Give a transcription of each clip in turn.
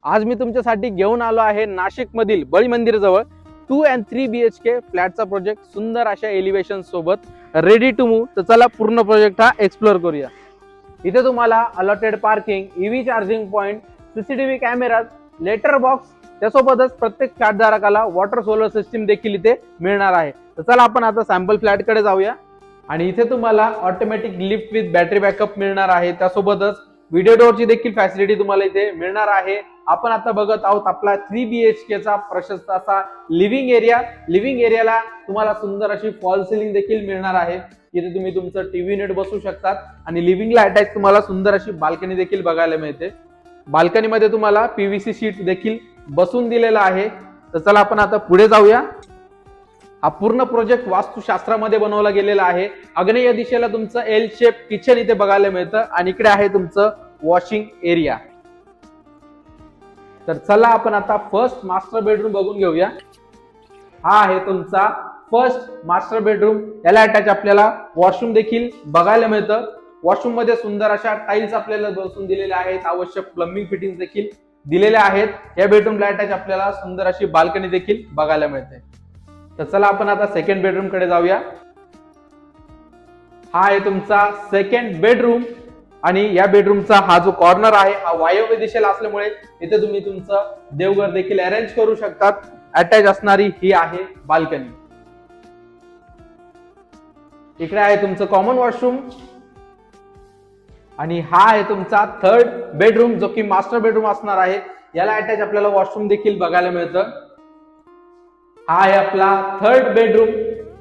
आज मी तुमच्यासाठी घेऊन आलो आहे नाशिक मधील बळी मंदिर जवळ 2 and 3 BHK फ्लॅटचा प्रोजेक्ट सुंदर अशा एलिव्हेशन सोबत रेडी टू मूव्ह. तर चला पूर्ण प्रोजेक्ट हा एक्सप्लोर करूया. इथे तुम्हाला allotted parking, EV charging point, CCTV camera, letter box, त्यासोबतच प्रत्येक फ्लॅटधारकाला वॉटर सोलर सिस्टीम देखील इथे मिळणार आहे. तर चला आपण आता सॅम्पल फ्लॅट कडे जाऊया. आणि इथे तुम्हाला automatic lift with battery backup मिळणार आहे. त्यासोबतच व्हिडिओ डोअरची देखील फॅसिलिटी तुम्हाला इथे मिळणार आहे. आपण आता बघत आहोत आपला 3 BHK चा प्रशस्त असा लिव्हिंग एरिया. लिव्हिंग एरियाला तुम्हाला सुंदर अशी फॉल सिलिंग देखील मिळणार आहे. इथे तुम्ही तुमचं टीव्ही युनिट बसवू शकतात आणि लिव्हिंगला अटॅच तुम्हाला सुंदर अशी बाल्कनी देखील बघायला मिळते. बाल्कनीमध्ये तुम्हाला पीव्हीसी शीट देखील बसवून दिलेला आहे. तर चला आपण आता पुढे जाऊया. हा पूर्ण प्रोजेक्ट वास्तुशास्त्रामध्ये बनवला गेलेला आहे. आग्नेय दिशेला तुमचं एल शेप किचन इथे बघायला मिळतं आणि इकडे आहे तुमचं वॉशिंग एरिया. तर चला आपण आता फर्स्ट मास्टर बेडरूम बघून घेऊया. हा आहे तुमचा फर्स्ट मास्टर बेडरूम. याला अटॅच आपल्याला वॉशरूम देखील बघायला मिळतं. वॉशरूम मध्ये सुंदर अशा टाइल्स आपल्याला बसवून दिलेल्या आहेत. आवश्यक प्लंबिंग फिटिंग देखील दिलेल्या आहेत. या बेडरूमला अटॅच आपल्याला सुंदर अशी बाल्कनी देखील बघायला मिळते. तर चला आपण आता सेकंड बेडरूम कडे जाऊया. हा आहे तुमचा सेकंड बेडरूम आणि या बेडरूमचा हा जो कॉर्नर आहे हा वायव्य दिशेला असल्यामुळे इथे तुम्ही तुमचं देवघर देखील अरेंज करू शकतात. अटॅच असणारी ही आहे बाल्कनी. इकडे आहे तुमचं कॉमन वॉशरूम आणि हा आहे तुमचा थर्ड बेडरूम जो की मास्टर बेडरूम असणार आहे. याला अटॅच आपल्याला वॉशरूम देखील बघायला मिळतं. हा आहे आपला थर्ड बेडरूम.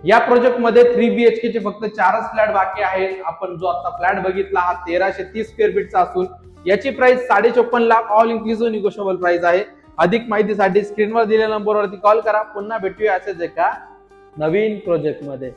या प्रोजेक्ट मध्ये 3 BHK चे फक्त 4च फ्लॅट बाकी आहेत. आपण जो आता फ्लॅट बघितला हा 1330 स्क्वेअर फीटचा असून याची price 54.5 lakh all inclusive negotiable price आहे. अधिक माहितीसाठी स्क्रीनवर दिलेल्या नंबरवरती कॉल करा. पुन्हा भेटूया असेच एका नवीन प्रोजेक्ट मध्ये.